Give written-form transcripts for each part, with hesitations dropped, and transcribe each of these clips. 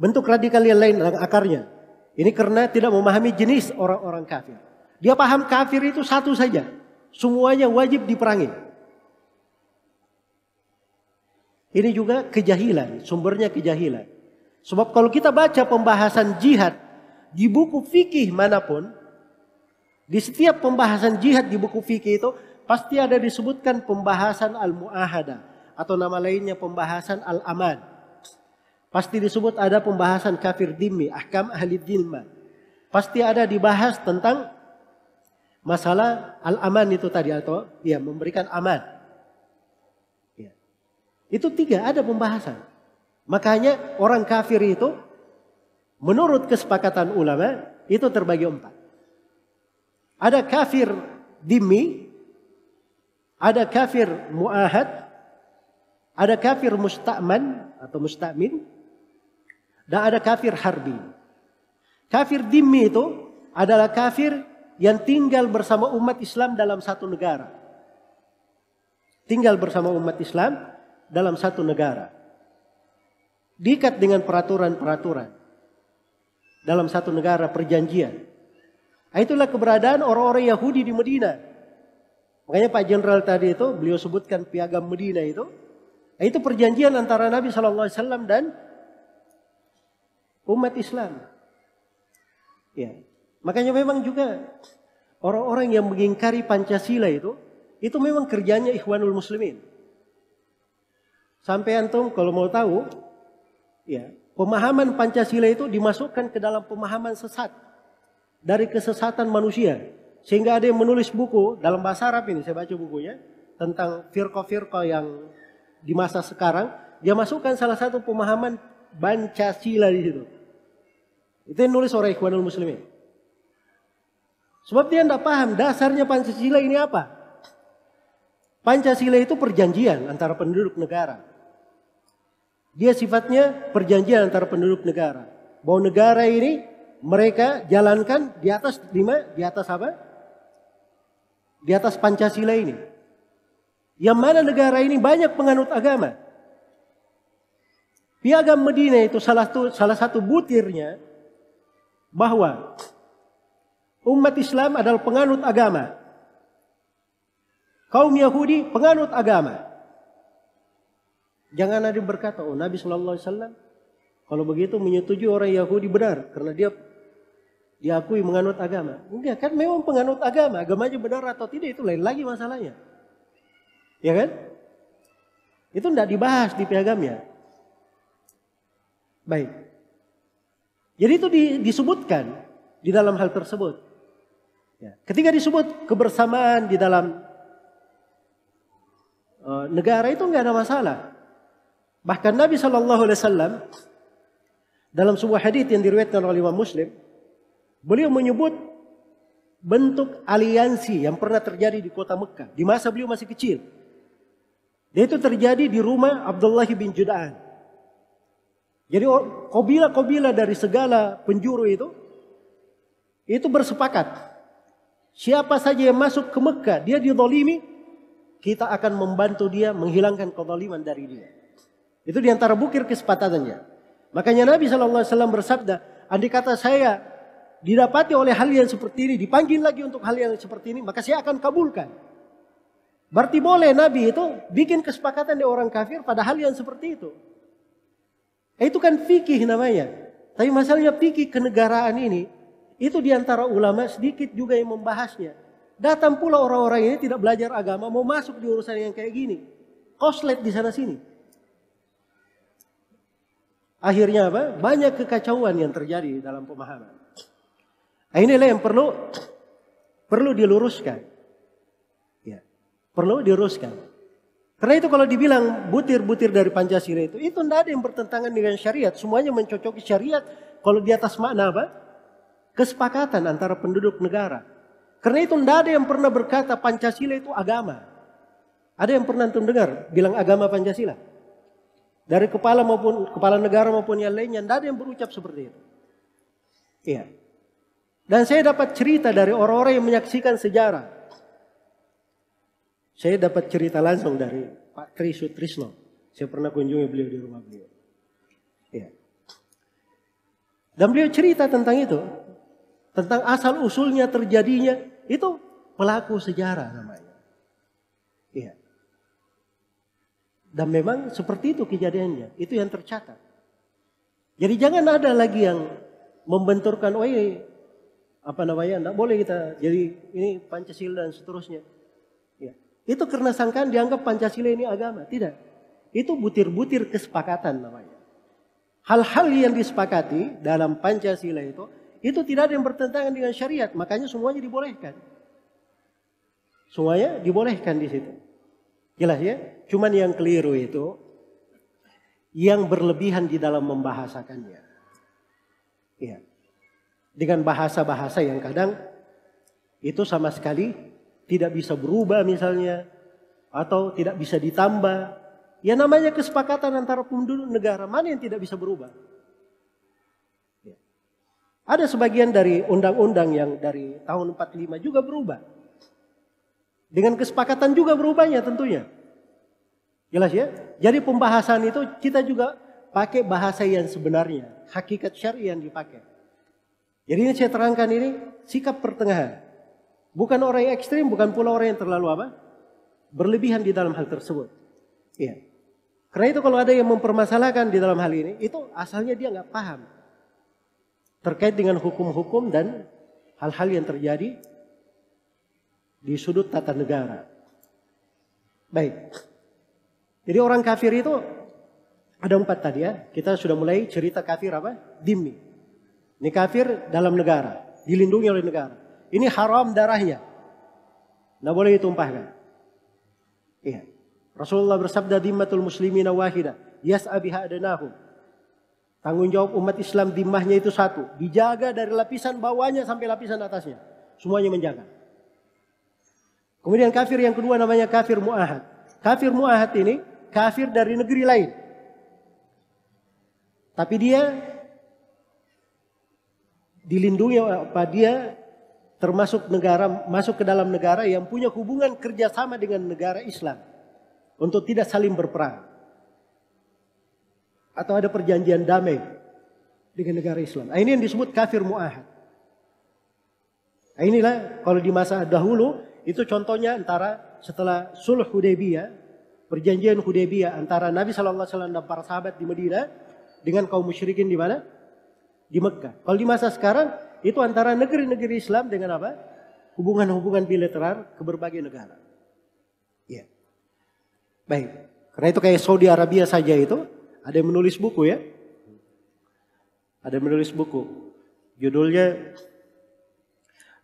Bentuk radikal yang lain akarnya. Ini karena tidak memahami jenis orang-orang kafir. Dia paham kafir itu satu saja. Semuanya wajib diperangi. Ini juga kejahilan, sumbernya kejahilan. Sebab kalau kita baca pembahasan jihad di buku fikih manapun, di setiap pembahasan jihad di buku fikih itu pasti ada disebutkan pembahasan al-mu'ahadah atau nama lainnya pembahasan al-aman. Pasti disebut ada pembahasan kafir dhimmi, ahkam ahli dhimma. Pasti ada dibahas tentang masalah al-aman itu tadi atau ya memberikan aman. Ya. Itu 3 ada pembahasan. Makanya orang kafir itu menurut kesepakatan ulama itu terbagi 4. Ada kafir dhimmi, ada kafir mu'ahad, ada kafir musta'man atau musta'min, dan ada kafir harbi. Kafir dhimmi itu adalah kafir yang tinggal bersama umat Islam dalam satu negara. Tinggal bersama umat Islam dalam satu negara. Diikat dengan peraturan-peraturan. Dalam satu negara perjanjian. Itulah keberadaan orang-orang Yahudi di Medina. Makanya Pak Jenderal tadi itu beliau sebutkan piagam Medina itu. Itu perjanjian antara Nabi SAW dan umat Islam. Ya. Makanya memang juga orang-orang yang mengingkari Pancasila itu memang kerjanya Ikhwanul Muslimin. Sampai antum kalau mau tahu, ya, pemahaman Pancasila itu dimasukkan ke dalam pemahaman sesat dari kesesatan manusia. Sehingga ada yang menulis buku dalam bahasa Arab ini, saya baca bukunya tentang firqa-firqa yang di masa sekarang, dia masukkan salah satu pemahaman Pancasila di situ. Itu yang nulis orang Ikhwanul Muslimin. Sebab dia tidak paham dasarnya Pancasila ini apa. Pancasila itu perjanjian antara penduduk negara. Dia sifatnya perjanjian antara penduduk negara. Bahwa negara ini mereka jalankan di atas di atas apa? Di atas Pancasila ini. Yang mana negara ini banyak penganut agama. Piagam Medina itu salah satu butirnya bahwa umat Islam adalah penganut agama. Kaum Yahudi penganut agama. Jangan ada yang berkata, oh Nabi SAW kalau begitu menyetujui orang Yahudi benar. Karena dia diakui menganut agama. Enggak kan memang penganut agama. Agamanya benar atau tidak itu lain lagi masalahnya. Ya kan? Itu tidak dibahas di piagamnya. Baik. Jadi itu disebutkan di dalam hal tersebut. Ya. Ketika disebut kebersamaan di dalam negara itu enggak ada masalah. Bahkan Nabi SAW dalam sebuah hadits yang diriwayatkan oleh Imam Muslim, beliau menyebut bentuk aliansi yang pernah terjadi di kota Mekah di masa beliau masih kecil. Dan itu terjadi di rumah Abdullah bin Jud'an. Jadi kabilah-kabilah dari segala penjuru itu bersepakat. Siapa saja yang masuk ke Mekah, dia dizalimi, kita akan membantu dia menghilangkan kezaliman dari dia. Itu diantara bukir kesepakatannya. Makanya Nabi SAW bersabda, andai kata saya didapati oleh hal yang seperti ini, dipanggil lagi untuk hal yang seperti ini, maka saya akan kabulkan. Berarti boleh Nabi itu bikin kesepakatan dengan orang kafir pada hal yang seperti itu. Itu kan fikih namanya. Tapi masalahnya fikih kenegaraan ini, itu diantara ulama sedikit juga yang membahasnya. Datang pula orang-orang ini tidak belajar agama, mau masuk di urusan yang kayak gini. Koslet di sana sini. Akhirnya apa? Banyak kekacauan yang terjadi dalam pemahaman. Nah, inilah yang perlu diluruskan. Ya, perlu diluruskan. Karena itu kalau dibilang butir-butir dari Pancasila itu tidak ada yang bertentangan dengan syariat. Semuanya mencocoki syariat kalau di atas makna apa? Kesepakatan antara penduduk negara. Karena itu tidak ada yang pernah berkata Pancasila itu agama. Ada yang pernah antum dengar bilang agama Pancasila? Dari kepala negara maupun yang lainnya, tidak ada yang berucap seperti itu. Iya. Dan saya dapat cerita dari orang-orang yang menyaksikan sejarah. Saya dapat cerita langsung dari Pak Tri Sutrisno. Saya pernah kunjungi beliau di rumah beliau. Iya. Dan beliau cerita tentang itu. Tentang asal usulnya terjadinya. Itu pelaku sejarah namanya. Iya. Dan memang seperti itu kejadiannya. Itu yang tercatat. Jadi jangan ada lagi yang membenturkan, oh iya, apa namanya, tidak boleh kita jadi ini Pancasila dan seterusnya. Ya. Itu karena sangkaan dianggap Pancasila ini agama. Tidak. Itu butir-butir kesepakatan namanya. Hal-hal yang disepakati dalam Pancasila itu tidak ada yang bertentangan dengan syariat. Makanya semuanya dibolehkan. Semuanya dibolehkan di situ. Jelas ya? Cuman yang keliru itu yang berlebihan di dalam membahasakannya. Ya. Dengan bahasa-bahasa yang kadang itu sama sekali tidak bisa berubah misalnya. Atau tidak bisa ditambah. Ya namanya kesepakatan antara penduduk negara. Mana yang tidak bisa berubah? Ya. Ada sebagian dari undang-undang yang dari tahun 45 juga berubah. Dengan kesepakatan juga berubahnya tentunya. Jelas ya? Jadi pembahasan itu kita juga pakai bahasa yang sebenarnya. Hakikat syar'i yang dipakai. Jadi ini saya terangkan ini sikap pertengahan. Bukan orang yang ekstrim, bukan pula orang yang terlalu apa? Berlebihan di dalam hal tersebut. Iya. Karena itu kalau ada yang mempermasalahkan di dalam hal ini, itu asalnya dia nggak paham. Terkait dengan hukum-hukum dan hal-hal yang terjadi di sudut tata negara. Baik. Jadi orang kafir itu ada 4 tadi ya. Kita sudah mulai cerita kafir apa? Dhimmi. Ini kafir dalam negara. Dilindungi oleh negara. Ini haram darahnya. Tidak boleh ditumpahkan. Iya. Rasulullah bersabda dhimmatul muslimina wahida. Yas'a biha adanahum. Tanggung jawab umat Islam dhimmahnya itu 1. Dijaga dari lapisan bawahnya sampai lapisan atasnya. Semuanya menjaga. Kemudian kafir yang kedua namanya kafir mu'ahad. Kafir mu'ahad ini kafir dari negeri lain. Tapi dia dilindungi apa dia termasuk negara, masuk ke dalam negara yang punya hubungan kerjasama dengan negara Islam. Untuk tidak saling berperang. Atau ada perjanjian damai dengan negara Islam. Ini yang disebut kafir mu'ahad. Inilah kalau di masa dahulu itu contohnya antara setelah sulh Hudaybiyah, perjanjian Hudaybiyah antara Nabi SAW dan para sahabat di Madinah dengan kaum musyrikin di mana? Di Mekah. Kalau di masa sekarang itu antara negeri-negeri Islam dengan apa? Hubungan-hubungan bilateral ke berbagai negara. Ya. Baik. Karena itu kayak Saudi Arabia saja itu ada yang menulis buku ya. Ada yang menulis buku. Judulnya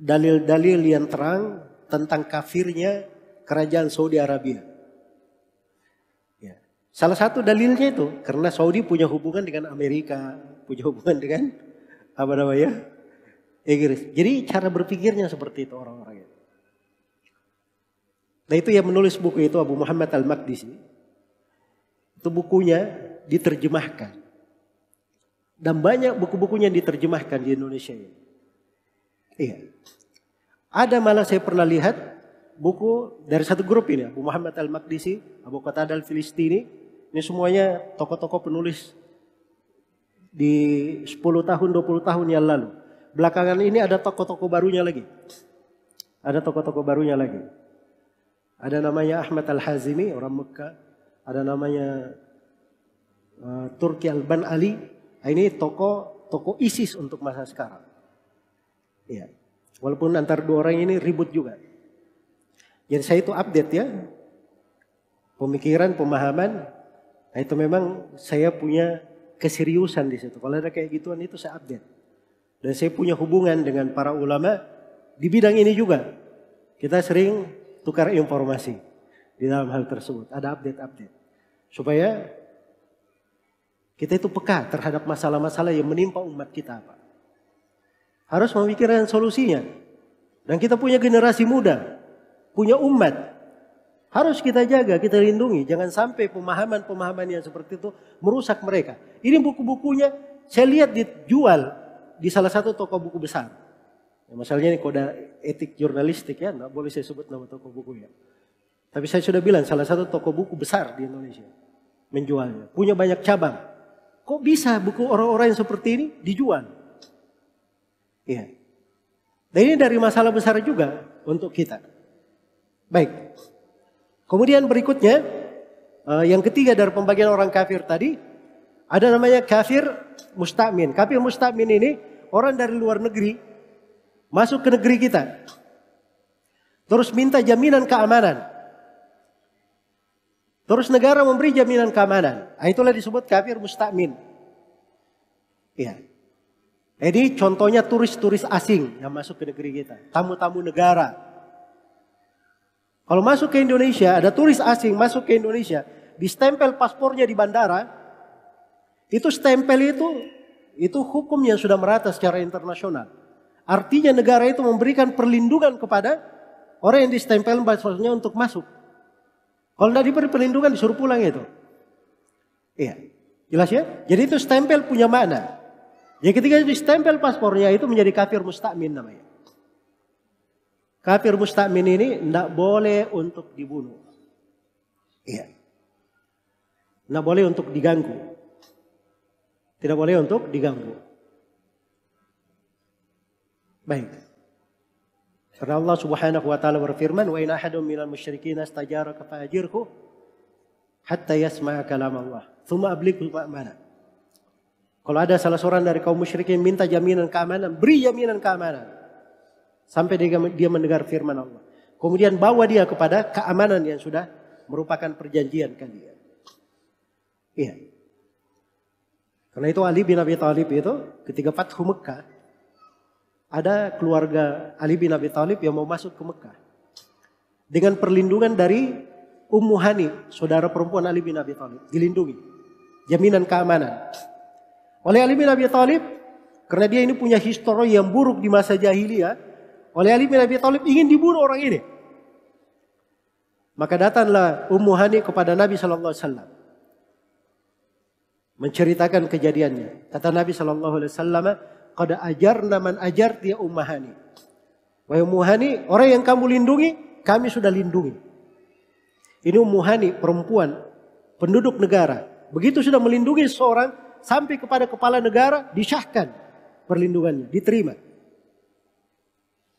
Dalil-dalil yang terang tentang kafirnya kerajaan Saudi Arabia. Ya. Salah satu dalilnya itu karena Saudi punya hubungan dengan Amerika, punya hubungan dengan apa namanya? Inggris. Jadi cara berpikirnya seperti itu orang-orang itu. Nah itu yang menulis buku itu Abu Muhammad Al-Maqdisi. Itu bukunya diterjemahkan. Dan banyak buku-bukunya diterjemahkan di Indonesia ini. Iya. Ada malah saya pernah lihat buku dari satu grup ini. Abu Muhammad Al-Maqdisi, Abu Qatadah Al-Filistini. Ini semuanya tokoh-tokoh penulis di 10 tahun, 20 tahun yang lalu. Belakangan ini ada tokoh-tokoh barunya lagi. Ada tokoh-tokoh barunya lagi. Ada namanya Ahmad Al-Hazimi, orang Mekah. Ada namanya Turki Al-Ban Ali. Ini tokoh ISIS untuk masa sekarang. Ya. Walaupun antara dua orang ini ribut juga. Jadi saya itu update ya. Pemikiran, pemahaman. Nah itu memang saya punya keseriusan di situ. Kalau ada kayak gituan itu saya update. Dan saya punya hubungan dengan para ulama di bidang ini juga. Kita sering tukar informasi di dalam hal tersebut. Ada update-update. Supaya kita itu peka terhadap masalah-masalah yang menimpa umat kita. Harus memikirkan solusinya. Dan kita punya generasi muda. Punya umat. Harus kita jaga, kita lindungi. Jangan sampai pemahaman-pemahaman yang seperti itu merusak mereka. Ini buku-bukunya saya lihat dijual di salah satu toko buku besar. Ya, masalahnya ini kode etik jurnalistik ya. Tidak boleh saya sebut nama toko bukunya. Tapi saya sudah bilang salah satu toko buku besar di Indonesia. Menjualnya. Punya banyak cabang. Kok bisa buku orang-orang yang seperti ini dijual? Iya. Dan ini dari masalah besar juga untuk kita. Baik. Kemudian berikutnya, yang ketiga dari pembagian orang kafir tadi, ada namanya kafir musta'min. Kafir musta'min ini orang dari luar negeri masuk ke negeri kita. Terus minta jaminan keamanan. Terus negara memberi jaminan keamanan. Itulah disebut kafir musta'min. Ya. Jadi contohnya turis-turis asing yang masuk ke negeri kita. Tamu-tamu negara. Kalau masuk ke Indonesia, ada turis asing masuk ke Indonesia. Distempel paspornya di bandara. Itu stempel itu hukum yang sudah merata secara internasional. Artinya negara itu memberikan perlindungan kepada orang yang distempel paspornya untuk masuk. Kalau tidak diberi perlindungan disuruh pulang itu. Iya. Jelas ya? Jadi itu stempel punya makna. Jadi ketika distempel paspornya itu menjadi kafir musta'min namanya. Kafir musta'min ini tidak boleh untuk dibunuh. Iya. Tidak boleh untuk diganggu. Tidak boleh untuk diganggu. Baik. Karena Allah Subhanahu wa taala berfirman, "Wa in ahadun minal musyrikin istajaraka fa'ajirhu hatta yasma'a kalam Allah, tsumma ablighu ma'mana." Kalau ada salah seorang dari kaum musyrikin minta jaminan keamanan, beri jaminan keamanan sampai dia mendengar firman Allah. Kemudian bawa dia kepada keamanan yang sudah merupakan perjanjian kalian. Iya. Karena itu Ali bin Abi Thalib itu ketika Fathu Mekah, ada keluarga Ali bin Abi Thalib yang mau masuk ke Mekah. Dengan perlindungan dari Ummu Hani, saudara perempuan Ali bin Abi Thalib. Dilindungi. Jaminan keamanan. Oleh Ali bin Abi Thalib, karena dia ini punya histori yang buruk di masa jahiliyah. Oleh Ali bin Abi Thalib ingin dibunuh orang ini. Maka datanglah Ummu Hani kepada Nabi SAW. Menceritakan kejadiannya. Kata Nabi SAW, "Qad ajarna man ajarti ya Ummu Hani." Wahai Ummu Hani, orang yang kamu lindungi, kami sudah lindungi. Ini Ummu Hani, perempuan, penduduk negara. Begitu sudah melindungi seorang, sampai kepada kepala negara, disyahkan perlindungannya, diterima.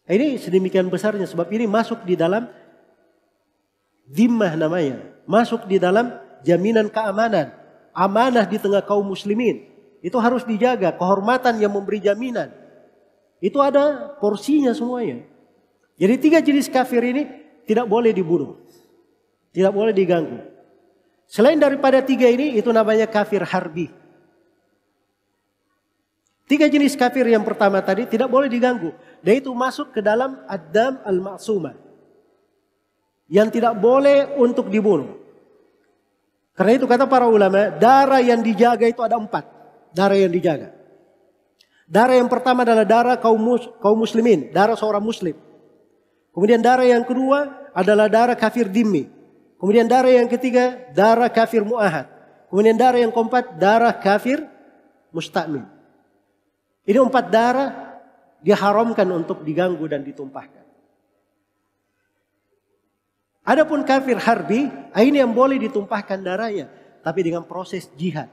Ini sedemikian besarnya, sebab ini masuk di dalam dhimmah namanya. Masuk di dalam jaminan keamanan. Amanah di tengah kaum muslimin. Itu harus dijaga, kehormatan yang memberi jaminan. Itu ada porsinya semuanya. Jadi 3 jenis kafir ini tidak boleh dibunuh. Tidak boleh diganggu. Selain daripada 3 ini, itu namanya kafir harbi. 3 jenis kafir yang pertama tadi tidak boleh diganggu. Dan itu masuk ke dalam ad-dam al-ma'sumah. Yang tidak boleh untuk dibunuh. Karena itu kata para ulama, darah yang dijaga itu ada 4. Darah yang dijaga. Darah yang pertama adalah darah kaum muslimin. Darah seorang muslim. Kemudian darah yang kedua adalah darah kafir dhimmi. Kemudian darah yang ketiga, darah kafir mu'ahad. Kemudian darah yang keempat, darah kafir musta'min. Ini 4 darah diharamkan untuk diganggu dan ditumpahkan. Adapun kafir harbi, ini yang boleh ditumpahkan darahnya. Tapi dengan proses jihad.